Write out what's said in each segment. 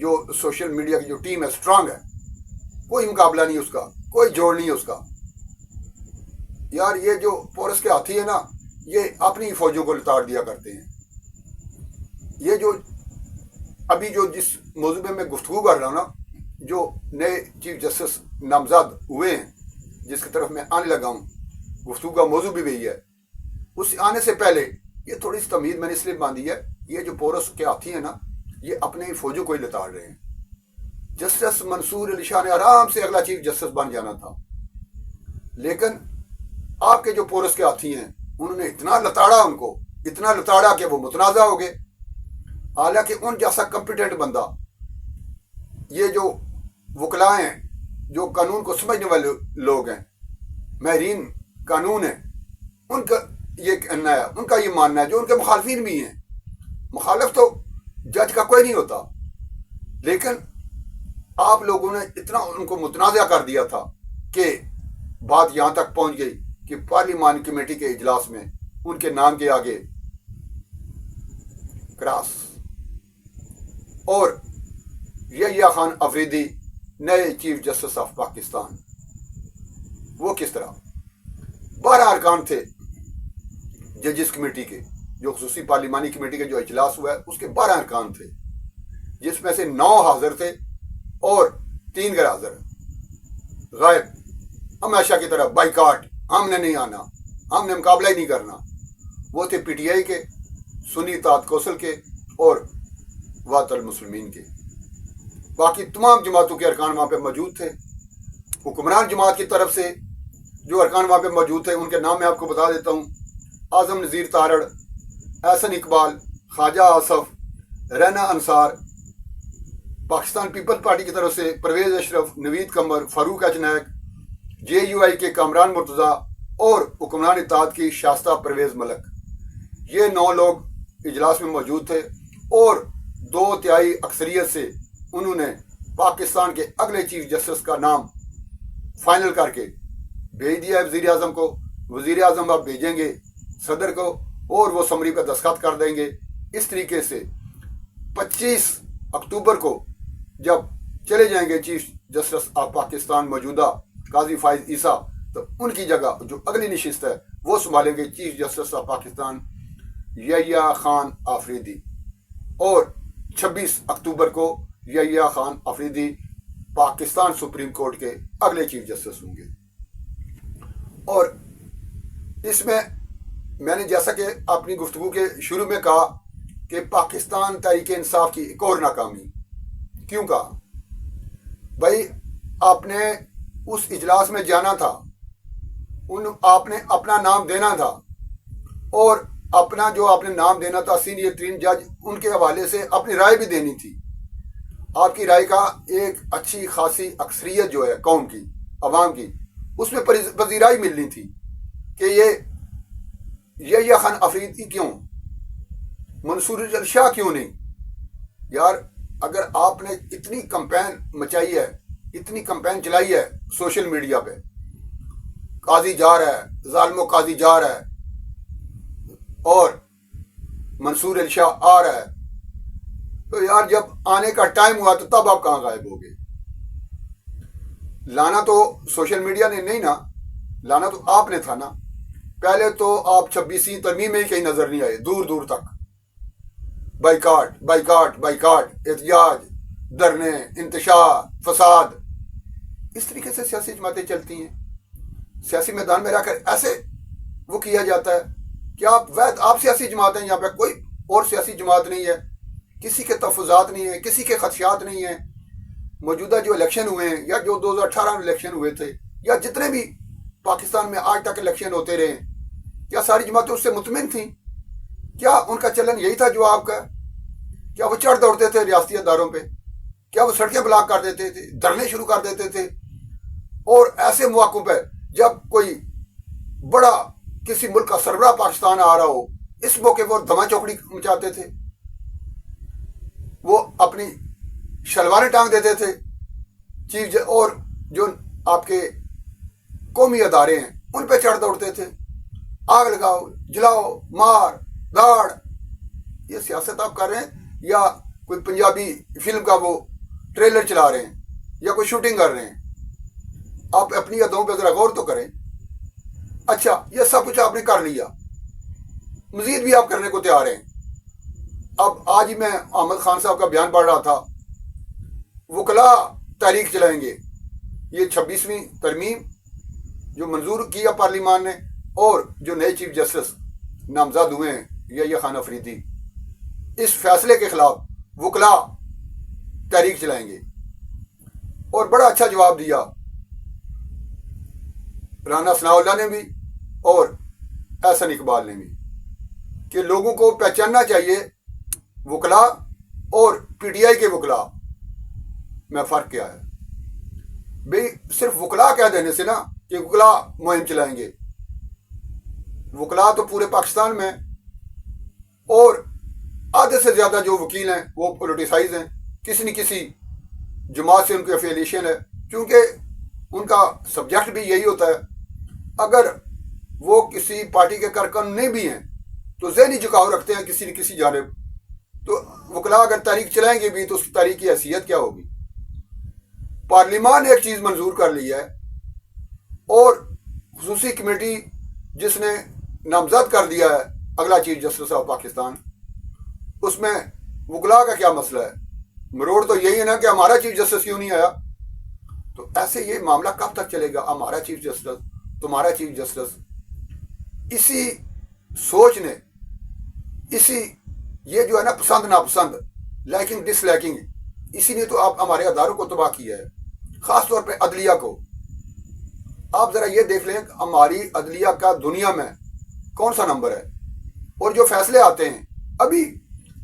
جو social media کی جو ٹیم ہے اسٹرانگ ہے, کوئی مقابلہ نہیں اس کا, کوئی جوڑ نہیں ہے اس کا. یار یہ جو پورس کے ہاتھی ہے نا, یہ اپنی فوجوں کو لتاڑ دیا کرتے ہیں. یہ جو ابھی جو جس موضوع میں گفتگو کر رہا ہوں نا, جو نئے چیف جسٹس نامزد ہوئے ہیں, جس کی طرف میں آنے لگا ہوں, گفتگو کا موضوع بھی وہی ہے. اس آنے سے پہلے یہ تھوڑی سی تمہید میں نے اس لیے باندھی ہے, یہ جو پورس کے ہاتھی ہیں نا, یہ اپنے فوجوں کو ہی لتاڑ رہے ہیں. جسٹس منصور علی شاہ نے آرام سے اگلا چیف جسٹس بن جانا تھا, لیکن آپ کے جو پورس کے ہاتھی ہیں انہوں نے اتنا لتاڑا ان کو, اتنا لتاڑا کہ وہ متنازع ہو گئے. حالانکہ ان جیسا کمپیٹنٹ بندہ, یہ جو وکلا ہیں, جو قانون کو سمجھنے والے لوگ ہیں, ماہرین قانون ہیں, ان کا یہ کہنا ہے, ان کا یہ ماننا ہے, جو ان کے مخالفین بھی ہیں. مخالف تو جج کا کوئی نہیں ہوتا, لیکن آپ لوگوں نے اتنا ان کو متنازع کر دیا تھا کہ بات یہاں تک پہنچ گئی کہ پارلیمان کمیٹی کے اجلاس میں ان کے نام کے آگے کراس. اور یحییٰ خان افریدی نئے چیف جسٹس آف پاکستان. وہ کس طرح؟ 12 ارکان تھے ججز کمیٹی کے, جو خصوصی پارلیمانی کمیٹی کا جو اجلاس ہوا ہے اس کے 12 ارکان تھے, جس میں سے 9 حاضر تھے اور 3 غیر حاضر غائب. ہمیشہ کی طرح بائیکاٹ, ہم نے نہیں آنا, ہم نے مقابلہ ہی نہیں کرنا. وہ تھے پی ٹی آئی کے, سنی اتحاد کوسل کے اور وحدت المسلمین کے. باقی تمام جماعتوں کے ارکان وہاں پہ موجود تھے. حکمران جماعت کی طرف سے جو ارکان وہاں پہ موجود تھے ان کے نام میں آپ کو بتا دیتا ہوں. اعظم نذیر تارڑ, احسن اقبال, خواجہ آصف, رینا انصار. پاکستان پیپل پارٹی کی طرف سے پرویز اشرف, نوید قمر, فاروق ایچ نائک, جے یو آئی کے کامران مرتضیٰ اور حکمران اتحاد کی شائستہ پرویز ملک. یہ 9 لوگ اجلاس میں موجود تھے اور 2/3 اکثریت سے انہوں نے پاکستان کے اگلے چیف جسٹس کا نام فائنل کر کے بھیج دیا ہے وزیر اعظم کو. وزیر اعظم آپ بھیجیں گے صدر کو اور وہ سمری پہ دستخط کر دیں گے. اس طریقے سے 25 اکتوبر کو جب چلے جائیں گے چیف جسٹس آف پاکستان موجودہ قاضی فائز عیسیٰ, تو ان کی جگہ جو اگلی نشست ہے وہ سنبھالیں گے chief justice of Pakistan Yahya Khan Afridi. اور 26 اکتوبر کو یحییٰ خان آفریدی پاکستان سپریم کورٹ کے اگلے چیف جسٹس ہوں گے. اور اس میں نے جیسا کہ اپنی گفتگو کے شروع میں کہا کہ پاکستان تحریک انصاف کی ایک اور ناکامی. کیوں کہا؟ بھائی آپ نے اس اجلاس میں جانا تھا, آپ نے اپنا نام دینا تھا, اور اپنا جو آپ نے نام دینا تھا سینئر ترین جج, ان کے حوالے سے اپنی رائے بھی دینی تھی. آپ کی رائے کا ایک اچھی خاصی اکثریت جو ہے قوم کی, عوام کی, اس میں پذیرائی ملنی تھی کہ یہ یحییٰ خان آفریدی کیوں, منصور علی شاہ کیوں نہیں. یار اگر آپ نے اتنی کمپین مچائی ہے, اتنی کمپین چلائی ہے سوشل میڈیا پہ, قاضی جا رہا ہے, ظالم و قاضی جا رہا ہے, اور منصور علی شاہ آ رہا ہے, تو یار جب آنے کا ٹائم ہوا تو تب آپ کہاں غائب ہو گئے؟ لانا تو سوشل میڈیا نے نہیں نا, لانا تو آپ نے تھا نا. پہلے تو آپ 26ویں ترمیم میں ہی کہیں نظر نہیں آئے, دور دور تک بائیکاٹ بائیکاٹ بائیکاٹ, احتجاج, دھرنے, انتشار, فساد. اس طریقے سے سیاسی جماعتیں چلتی ہیں. سیاسی میدان میں رہ کر ایسے وہ کیا جاتا ہے کہ آپ سیاسی جماعت ہیں, یہاں پہ کوئی اور سیاسی جماعت نہیں ہے, کسی کے تحفظات نہیں ہیں, کسی کے خدشات نہیں ہیں. موجودہ جو الیکشن ہوئے ہیں, یا جو 2018 میں الیکشن ہوئے تھے, یا جتنے بھی پاکستان میں آج تک الیکشن ہوتے رہے, کیا ساری جماعتیں اس سے مطمئن تھیں؟ کیا ان کا چلن یہی تھا جو آپ کا؟ کیا وہ چڑھ دوڑتے تھے ریاستی اداروں پہ؟ کیا وہ سڑکیں بلاک کر دیتے تھے, دھرنے شروع کر دیتے تھے؟ اور ایسے مواقع پہ جب کوئی بڑا کسی ملک کا سربراہ پاکستان آ رہا ہو, اس موقع پر دھما چوکڑی مچاتے تھے, وہ اپنی شلواریں ٹانگ دیتے تھے چیف, اور جو آپ کے قومی ادارے ہیں ان پہ چڑھ دوڑتے تھے, آگ لگاؤ, جلاؤ, مار داڑ. یہ سیاست آپ کر رہے ہیں یا کوئی پنجابی فلم کا وہ ٹریلر چلا رہے ہیں یا کوئی شوٹنگ کر رہے ہیں. آپ اپنی ادوں پہ ذرا غور تو کریں. اچھا یہ سب کچھ آپ نے کر لیا, مزید بھی آپ کرنے کو تیار ہیں. اب آج ہی میں احمد خان صاحب کا بیان پڑھ رہا تھا, وکلا تحریک چلائیں گے. یہ 26ویں ترمیم جو منظور کیا پارلیمان نے, اور جو نئے چیف جسٹس نامزد ہوئے ہیں یحییٰ خان افریدی, اس فیصلے کے خلاف وکلا تحریک چلائیں گے. اور بڑا اچھا جواب دیا رانا ثناء اللہ نے بھی اور احسن اقبال نے بھی, کہ لوگوں کو پہچاننا چاہیے وکلا اور پی ٹی آئی کے وکلا میں فرق کیا ہے. بھئی صرف وکلا کہہ دینے سے نا کہ وکلا مہم چلائیں گے, وکلا تو پورے پاکستان میں, اور آدھے سے زیادہ جو وکیل ہیں وہ پولیٹیسائز ہیں, کسی نہ کسی جماعت سے ان کی افیلیشن ہے, کیونکہ ان کا سبجیکٹ بھی یہی ہوتا ہے. اگر وہ کسی پارٹی کے کارکن نہیں بھی ہیں تو ذہنی جھکاؤ رکھتے ہیں کسی نہ کسی جانب, تو وکلا اگر تحریک چلائیں گے بھی تو اس کی تحریک کی حیثیت کیا ہوگی. پارلیمان نے ایک چیز منظور کر لی ہے, اور خصوصی کمیٹی جس نے نامزد کر دیا ہے اگلا چیف جسٹس آف پاکستان, اس میں وکلا کا کیا مسئلہ ہے. مروڑ تو یہی ہے نا کہ ہمارا چیف جسٹس کیوں نہیں آیا. تو ایسے یہ معاملہ کب تک چلے گا, ہمارا چیف جسٹس تمہارا چیف جسٹس. اسی سوچ نے, اسی یہ جو ہے نا پسند ناپسند, لائکنگ ڈس لائکنگ, اسی نے تو آپ ہمارے اداروں کو تباہ کیا ہے, خاص طور پہ عدلیہ کو. آپ ذرا یہ دیکھ لیں کہ ہماری عدلیہ کا دنیا میں کون سا نمبر ہے, اور جو فیصلے آتے ہیں, ابھی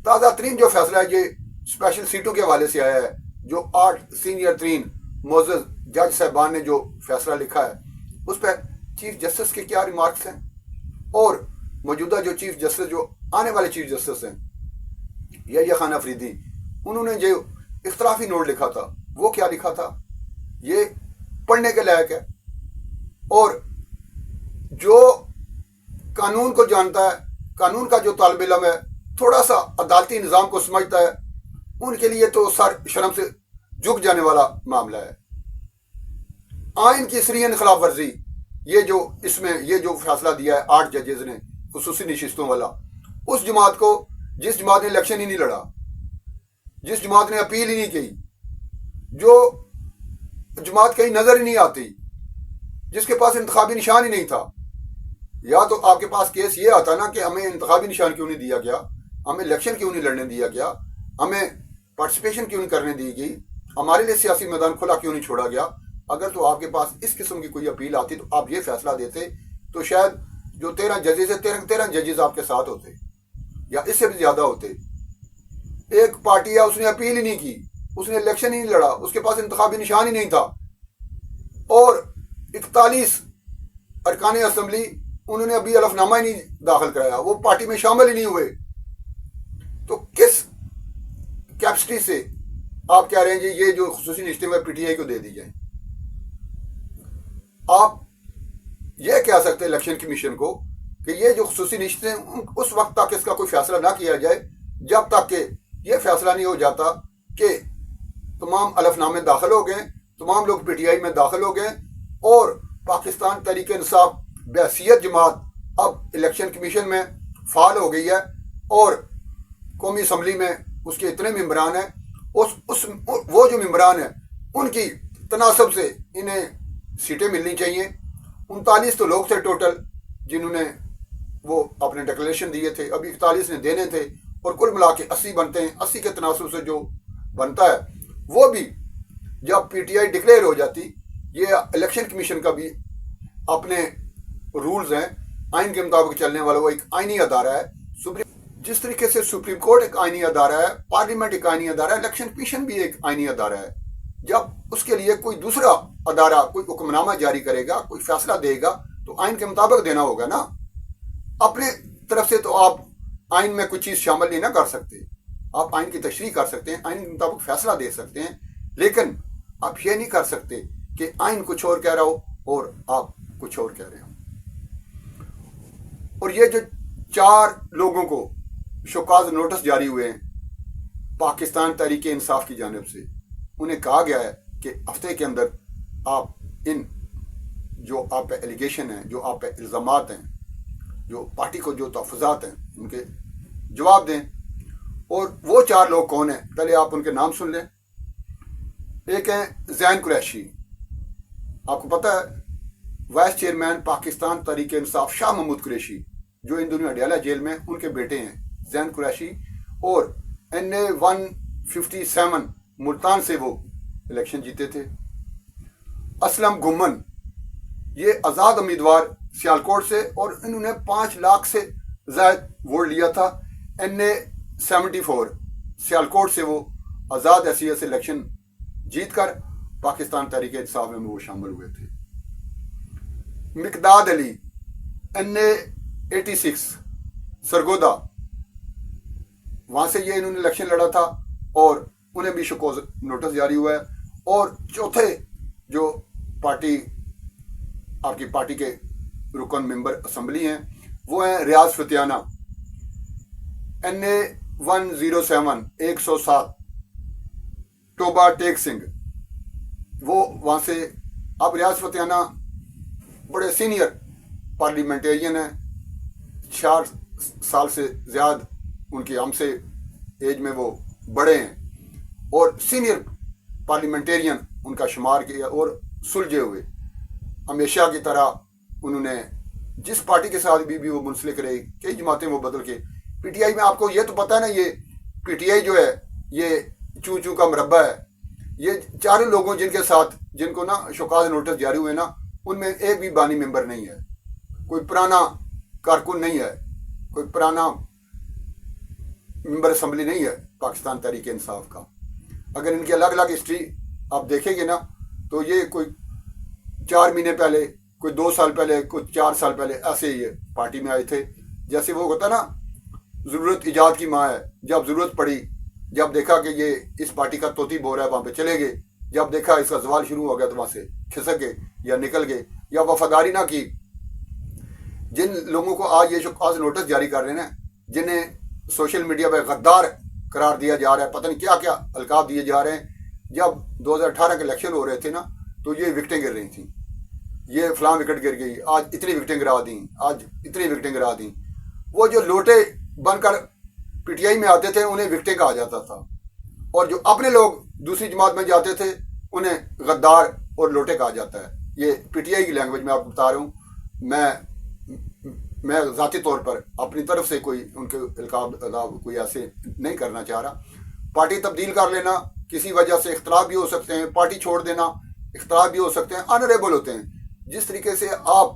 تازہ ترین جو فیصلہ ہے یہ اسپیشل سیٹوں کے حوالے سے آیا ہے, جو 8 سینئر ترین معزز جج صاحبان نے جو فیصلہ لکھا ہے, اس پہ چیف جسٹس کے کیا ریمارکس ہیں, اور موجودہ جو چیف جسٹس, جو آنے والے چیف جسٹس ہیں یحییٰ خان افریدی, انہوں نے جو اختلافی نوٹ لکھا تھا وہ کیا لکھا تھا, یہ پڑھنے کے لائق ہے. اور جو قانون کو جانتا ہے, قانون کا جو طالب علم ہے, تھوڑا سا عدالتی نظام کو سمجھتا ہے, ان کے لیے تو سر شرم سے جھک جانے والا معاملہ ہے. آئین کی سرین خلاف ورزی, یہ جو اس میں یہ جو فیصلہ دیا ہے 8 ججز نے خصوصی نشستوں والا, اس جماعت کو, جس جماعت نے الیکشن ہی نہیں لڑا, جس جماعت نے اپیل ہی نہیں کی, جو جماعت کہیں نظر ہی نہیں آتی, جس کے پاس انتخابی نشان ہی نہیں تھا. یا تو آپ کے پاس کیس یہ آتا نا کہ ہمیں انتخابی نشان کیوں نہیں دیا گیا, ہمیں الیکشن کیوں نہیں لڑنے دیا گیا, ہمیں پارٹیسپیشن کیوں نہیں کرنے دی گئی, ہمارے لیے سیاسی میدان کھلا کیوں نہیں چھوڑا گیا. اگر تو آپ کے پاس اس قسم کی کوئی اپیل آتی تو آپ یہ فیصلہ دیتے, تو شاید جو 13 ججز ہیں 13 ججز آپ کے ساتھ ہوتے, یا اس سے بھی زیادہ ہوتے. ایک پارٹی ہے, اس نے اپیل ہی نہیں کی, اس نے الیکشن ہی نہیں لڑا, اس کے پاس انتخابی نشان ہی نہیں تھا, اور 41 ارکان اسمبلی انہوں نے ابھی الف نامہ ہی نہیں داخل کرایا, وہ پارٹی میں شامل ہی نہیں ہوئے. تو کس کیپسٹی سے آپ کہہ رہے ہیں جی یہ جو خصوصی نشستیں میں پی ٹی آئی کو دے دی جائیں. آپ یہ کہہ سکتے ہیں الیکشن کمیشن کو کہ یہ جو خصوصی نشستیں اس وقت تک اس کا کوئی فیصلہ نہ کیا جائے جب تک کہ یہ فیصلہ نہیں ہو جاتا کہ تمام الف نامے داخل ہو گئے, تمام لوگ پی ٹی آئی میں داخل ہو گئے, اور پاکستان تحریک انصاف بحیثیت جماعت اب الیکشن کمیشن میں فعال ہو گئی ہے, اور قومی اسمبلی میں اس کے اتنے ممبران ہیں, وہ جو ممبران ہیں ان کی تناسب سے انہیں سیٹیں ملنی چاہیے. 39 تو لوگ تھے ٹوٹل جنہوں نے وہ اپنے ڈکلیریشن دیے تھے, ابھی 41 نے دینے تھے, اور کل ملا کے 80 بنتے ہیں. 80 کے تناسب سے جو بنتا ہے وہ بھی جب پی ٹی آئی ڈکلیئر ہو جاتی, یہ الیکشن کمیشن کا بھی اپنے رولز ہیں, آئین کے مطابق چلنے والا وہ ایک آئینی ادارہ ہے. جس طریقے سے سپریم کورٹ ایک آئینی ادارہ ہے, پارلیمنٹ ایک آئینی ادارہ ہے, الیکشن کمیشن بھی ایک آئینی ادارہ ہے. جب اس کے لیے کوئی دوسرا ادارہ کوئی حکم نامہ جاری کرے گا, کوئی فیصلہ دے گا, تو آئین کے مطابق دینا ہوگا نا. اپنے طرف سے تو آپ آئین میں کوئی چیز شامل نہیں نہ کر سکتے. آپ آئین کی تشریح کر سکتے ہیں, آئین کے مطابق فیصلہ دے سکتے ہیں, لیکن آپ یہ نہیں کر سکتے کہ آئین کچھ اور کہہ رہا ہو اور آپ کچھ اور کہہ رہے ہو. اور یہ جو 4 لوگوں کو شوکاز نوٹس جاری ہوئے ہیں, پاکستان تحریک انصاف کی جانب سے انہیں کہا گیا ہے کہ ہفتے کے اندر آپ ان جو آپ پہ ایلیگیشن ہیں، جو آپ پہ الزامات ہیں، جو پارٹی کو جو تحفظات ہیں، ان کے جواب دیں. اور وہ 4 لوگ کون ہیں؟ پہلے آپ ان کے نام سن لیں. ایک ہیں زین قریشی، آپ کو پتہ ہے وائس چیئرمین پاکستان تحریک انصاف شاہ محمود قریشی جو ان دنوں اڈیالہ جیل میں، ان کے بیٹے ہیں زین قریشی. اور NA 157 ملتان سے وہ الیکشن جیتے تھے. اسلم گمن، یہ آزاد امیدوار سیالکوٹ سے، اور انہوں نے 5 لاکھ سے زائد ووٹ لیا تھا. NA 74 سیالکوٹ سے وہ آزاد حیثیت سے الیکشن جیت کر پاکستان تحریک انصاف میں وہ شامل ہوئے تھے. مقداد علی NA 86 سرگودا، وہاں سے یہ انہوں نے الیکشن لڑا تھا اور انہیں بھی شکوز نوٹس جاری ہوا ہے. اور چوتھے جو پارٹی آپ کی پارٹی کے رکن ممبر اسمبلی ہیں وہ ہیں ریاض فتیانہ NA 107 107 توبہ ٹیک سنگھ، وہ وہاں سے. اب ریاض فتیانہ بڑے سینئر پارلیمنٹیرین ہیں، 4 سال سے زیادہ ان کی ہم سے ایج میں وہ بڑے ہیں، اور سینئر پارلیمنٹیرین ان کا شمار کیا. اور سلجھے ہوئے ہمیشہ کی طرح انہوں نے جس پارٹی کے ساتھ بھی وہ منسلک رہے، کئی جماعتیں وہ بدل کے PTI میں. آپ کو یہ تو پتہ ہے نا، یہ PTI جو ہے یہ چو چو کا مربع ہے. یہ 4 لوگوں جن کے ساتھ جن کو نا شوکاز نوٹس جاری ہوئے نا، ان میں ایک بھی بانی ممبر نہیں ہے، کوئی پرانا کارکن نہیں ہے، کوئی پرانا ممبر اسمبلی نہیں ہے پاکستان تحریک انصاف کا. اگر ان کی الگ الگ ہسٹری آپ دیکھیں گے نا تو یہ کوئی 4 مہینے پہلے، کوئی 2 سال پہلے، کوئی 4 سال پہلے ایسے یہ پارٹی میں آئے تھے. جیسے وہ ہوتا نا ضرورت ایجاد کی ماں ہے، جب ضرورت پڑی، جب دیکھا کہ یہ اس پارٹی کا طوطی بول رہا ہے وہاں پہ چلے گئے، جب دیکھا اس کا زوال شروع ہو گیا تو وہاں سے کھسک گئے یا نکل گئے یا وفاداری نہ کی. جن لوگوں کو آج یہ شوکاز نوٹس جاری کر رہے ہیں نا، جنہیں سوشل میڈیا پہ غدار قرار دیا جا رہا ہے، پتہ نہیں کیا کیا القاب دیے جا رہے ہیں. جب 2018 کے الیکشن ہو رہے تھے نا تو یہ وکٹیں گر رہی تھیں، یہ فلاں وکٹ گر گئی، آج اتنی وکٹیں گرا دیں، آج اتنی وکٹیں گرا دیں. وہ جو لوٹے بن کر PTI میں آتے تھے انہیں وکٹیں کہا جاتا تھا، اور جو اپنے لوگ دوسری جماعت میں جاتے تھے انہیں غدار اور لوٹے کہا جاتا ہے. یہ PTI کی لینگویج میں آپ کو بتا رہا ہوں. میں ذاتی طور پر اپنی طرف سے کوئی ان کے القاب کوئی ایسے نہیں کرنا چاہ رہا. پارٹی تبدیل کر لینا کسی وجہ سے اختلاف بھی ہو سکتے ہیں، پارٹی چھوڑ دینا اختلاف بھی ہو سکتے ہیں، آنریبل ہوتے ہیں. جس طریقے سے آپ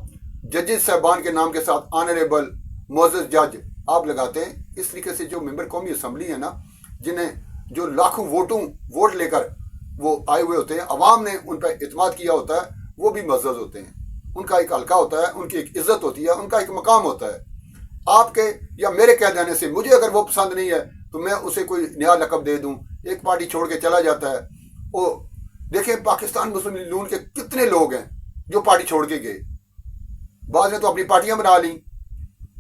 ججز صاحبان کے نام کے ساتھ آنریبل معزز جج آپ لگاتے ہیں، اس طریقے سے جو ممبر قومی اسمبلی ہے نا، جنہیں جو لاکھوں ووٹ لے کر وہ آئے ہوئے ہوتے ہیں، عوام نے ان پہ اعتماد کیا ہوتا ہے، وہ بھی معزز ہوتے ہیں. ان کا ایک حلقہ ہوتا ہے، ان کی ایک عزت ہوتی ہے، ان کا ایک مقام ہوتا ہے. آپ کے یا میرے کہہ دینے سے مجھے اگر وہ پسند نہیں ہے تو میں اسے کوئی نیا لقب دے دوں، ایک پارٹی چھوڑ کے چلا جاتا ہے. وہ دیکھیں پاکستان مسلم لیگ نون کے کتنے لوگ ہیں جو پارٹی چھوڑ کے گئے. بعض نے تو اپنی پارٹیاں بنا لیں،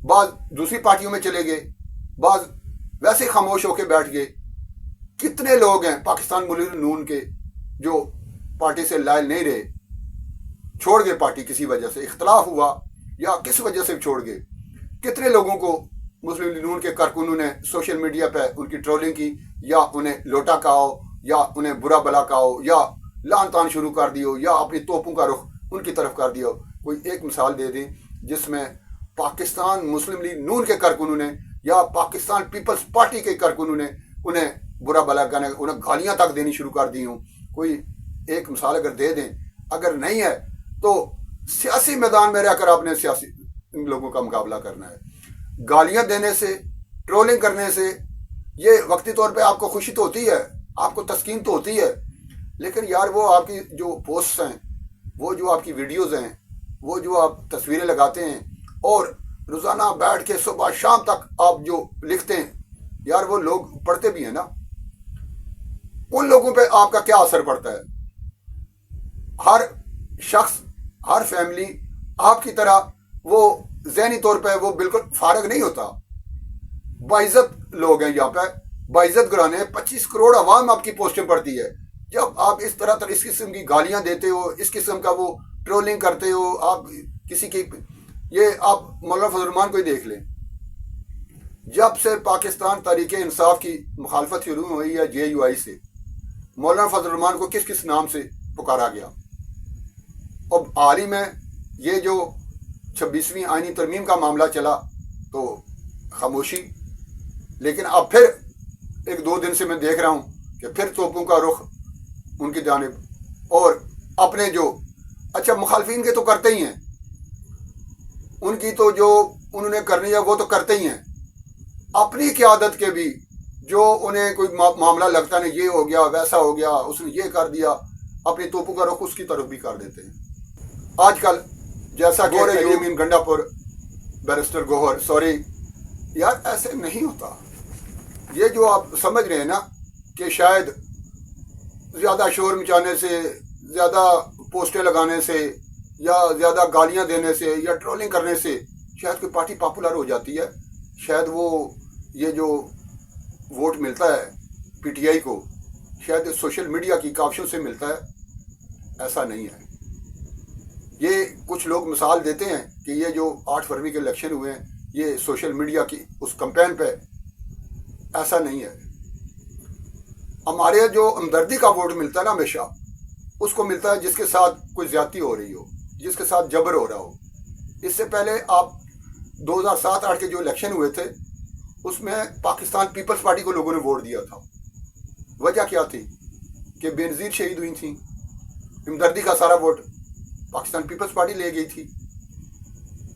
بعض دوسری پارٹیوں میں چلے گئے، بعض ویسے خاموش ہو کے بیٹھ گئے. کتنے لوگ ہیں پاکستان مسلم لیگ نون کے جو پارٹی سے لائل نہیں رہے، چھوڑ گئے پارٹی، کسی وجہ سے اختلاف ہوا یا کس وجہ سے چھوڑ گئے. کتنے لوگوں کو مسلم لیگ نون کے کارکنوں نے سوشل میڈیا پہ ان کی ٹرولنگ کی، یا انہیں لوٹا کہا ہو، یا انہیں برا بلا کہا ہو، یا لعن طعن شروع کر دی ہو، یا اپنی توپوں کا رخ ان کی طرف کر دیا ہو. کوئی ایک مثال دے دیں جس میں پاکستان مسلم لیگ نون کے کارکنوں نے یا پاکستان پیپلز پارٹی کے کارکنوں نے انہیں برا بلا کہنے، انہیں گالیاں تک دینی شروع کر دی ہوں. کوئی ایک مثال اگر دے دیں. اگر نہیں ہے تو سیاسی میدان میں رہ کر آپ نے سیاسی ان لوگوں کا مقابلہ کرنا ہے. گالیاں دینے سے، ٹرولنگ کرنے سے یہ وقتی طور پہ آپ کو خوشی تو ہوتی ہے، آپ کو تسکین تو ہوتی ہے، لیکن یار وہ آپ کی جو پوسٹس ہیں، وہ جو آپ کی ویڈیوز ہیں، وہ جو آپ تصویریں لگاتے ہیں اور روزانہ بیٹھ کے صبح شام تک آپ جو لکھتے ہیں، یار وہ لوگ پڑھتے بھی ہیں نا. ان لوگوں پہ آپ کا کیا اثر پڑتا ہے؟ ہر شخص، ہر فیملی آپ کی طرح وہ ذہنی طور پہ وہ بالکل فارغ نہیں ہوتا. باعزت لوگ ہیں یہاں پہ، باعزت گرانے ہیں، 25 کروڑ عوام آپ کی پوسٹیں پڑتی ہے. جب آپ اس طرح اس قسم کی گالیاں دیتے ہو، اس قسم کا وہ ٹرولنگ کرتے ہو، آپ کسی کی یہ آپ مولانا فضل الرحمان کو ہی دیکھ لیں. جب سے پاکستان تحریک انصاف کی مخالفت شروع ہوئی ہے جے یو آئی سے، مولانا فضل الرحمان کو کس کس نام سے پکارا گیا. اب حال ہی میں یہ جو 26ویں آئینی ترمیم کا معاملہ چلا تو خاموشی، لیکن اب پھر 1-2 دن سے میں دیکھ رہا ہوں کہ پھر توپوں کا رخ ان کی جانب، اور اپنے جو اچھا مخالفین کے تو کرتے ہی ہیں، ان کی تو جو انہوں نے کرنی ہے وہ تو کرتے ہی ہیں. اپنی قیادت کے بھی جو انہیں کوئی معاملہ لگتا نہیں، یہ ہو گیا ویسا ہو گیا، اس نے یہ کر دیا، اپنی توپوں کا رخ اس کی طرف بھی کر دیتے ہیں. آج کل جیسا کہ یومین گنڈا پور بیرسٹر گوہر، سوری یار ایسے نہیں ہوتا. یہ جو آپ سمجھ رہے ہیں نا کہ شاید زیادہ شور مچانے سے، زیادہ پوسٹیں لگانے سے، یا زیادہ گالیاں دینے سے، یا ٹرولنگ کرنے سے شاید کوئی پارٹی پاپولر ہو جاتی ہے، شاید وہ یہ جو ووٹ ملتا ہے پی ٹی آئی کو شاید سوشل میڈیا کی کاوشوں سے ملتا ہے. ایسا نہیں ہے. یہ کچھ لوگ مثال دیتے ہیں کہ یہ جو 8 فروری کے الیکشن ہوئے ہیں یہ سوشل میڈیا کی اس کمپین پہ. ایسا نہیں ہے. ہمارے جو ہمدردی کا ووٹ ملتا ہے نا ہمیشہ اس کو ملتا ہے جس کے ساتھ کوئی زیادتی ہو رہی ہو، جس کے ساتھ جبر ہو رہا ہو. اس سے پہلے آپ 2007-8 کے جو الیکشن ہوئے تھے اس میں پاکستان پیپلز پارٹی کو لوگوں نے ووٹ دیا تھا. وجہ کیا تھی کہ بے نظیر شہید ہوئی تھیں، ہمدردی کا سارا ووٹ پاکستان پیپلز پارٹی لے گئی تھی.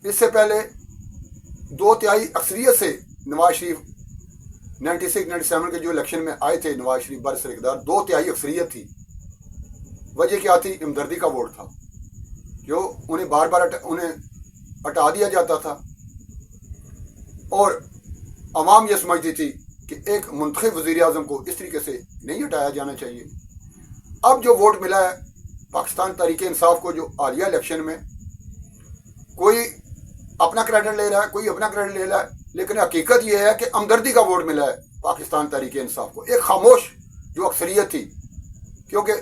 اس سے پہلے 2/3 اکثریت سے نواز شریف 96-97 کے جو الیکشن میں آئے تھے، نواز شریف برسر اقتدار 2/3 اکثریت تھی. وجہ کیا تھی؟ ہمدردی کا ووٹ تھا، جو انہیں بار بار انہیں ہٹا دیا جاتا تھا، اور عوام یہ سمجھتی تھی کہ ایک منتخب وزیر اعظم کو اس طریقے سے نہیں ہٹایا جانا چاہیے. اب جو ووٹ ملا ہے پاکستان تحریک انصاف کو جو حالیہ الیکشن میں، کوئی اپنا کریڈٹ لے رہا ہے، کوئی اپنا کریڈٹ لے رہا ہے، لیکن حقیقت یہ ہے کہ ہمدردی کا ووٹ ملا ہے پاکستان تحریک انصاف کو، ایک خاموش جو اکثریت تھی. کیونکہ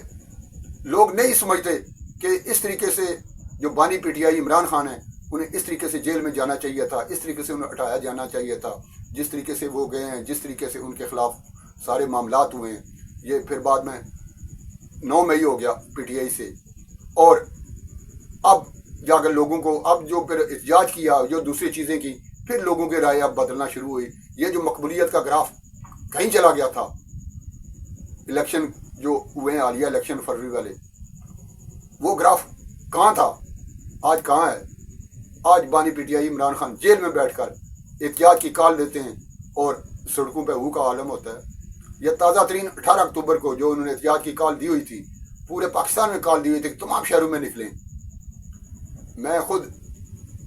لوگ نہیں سمجھتے کہ اس طریقے سے جو بانی P T I Imran Khan ہیں انہیں اس طریقے سے جیل میں جانا چاہیے تھا، اس طریقے سے انہیں ہٹایا جانا چاہیے تھا. جس طریقے سے وہ گئے ہیں، جس طریقے سے ان کے خلاف سارے معاملات ہوئے ہیں، یہ پھر بعد میں 9 مئی ہو گیا پی ٹی آئی سے. اور اب جا کر لوگوں کو اب جو پھر احتجاج کیا، جو دوسری چیزیں کی، پھر لوگوں کی رائے اب بدلنا شروع ہوئی. یہ جو مقبولیت کا گراف کہیں چلا گیا تھا، الیکشن جو ہوئے ہیں حالیہ الیکشن فروری والے، وہ گراف کہاں تھا، آج کہاں ہے؟ آج بانی P T I Imran Khan jail میں بیٹھ کر احتجاج کی کال دیتے ہیں اور سڑکوں پہ ہو کا عالم ہوتا ہے. یہ تازہ ترین 18 اکتوبر کو جو انہوں نے احتجاج کی کال دی ہوئی تھی، پورے پاکستان میں کال دی ہوئی تھی کہ تمام شہروں میں نکلیں. میں خود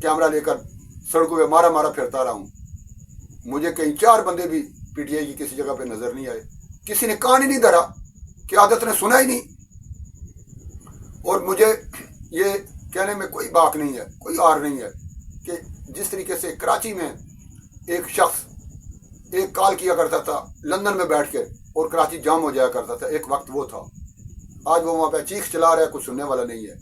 کیمرہ لے کر سڑکوں پہ مارا مارا پھرتا رہا ہوں. مجھے کہیں 4 بندے بھی پی ٹی آئی کی کسی جگہ پہ نظر نہیں آئے. کسی نے کان ہی نہیں دھرا، قیادت نے سنا ہی نہیں. اور مجھے یہ کہنے میں کوئی باک نہیں ہے، کوئی آر نہیں ہے کہ جس طریقے سے کراچی میں ایک شخص ایک کال کیا کرتا تھا لندن میں بیٹھ کے اور کراچی جام ہو جایا کرتا تھا، ایک وقت وہ تھا. آج وہ وہاں پہ چیخ چلا رہا ہے، کچھ سننے والا نہیں ہے.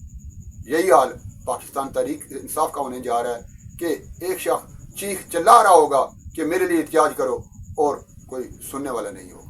یہی حال پاکستان تحریک انصاف کا ہونے جا رہا ہے کہ ایک شخص چیخ چلا رہا ہوگا کہ میرے لیے احتجاج کرو، اور کوئی سننے والا نہیں ہوگا.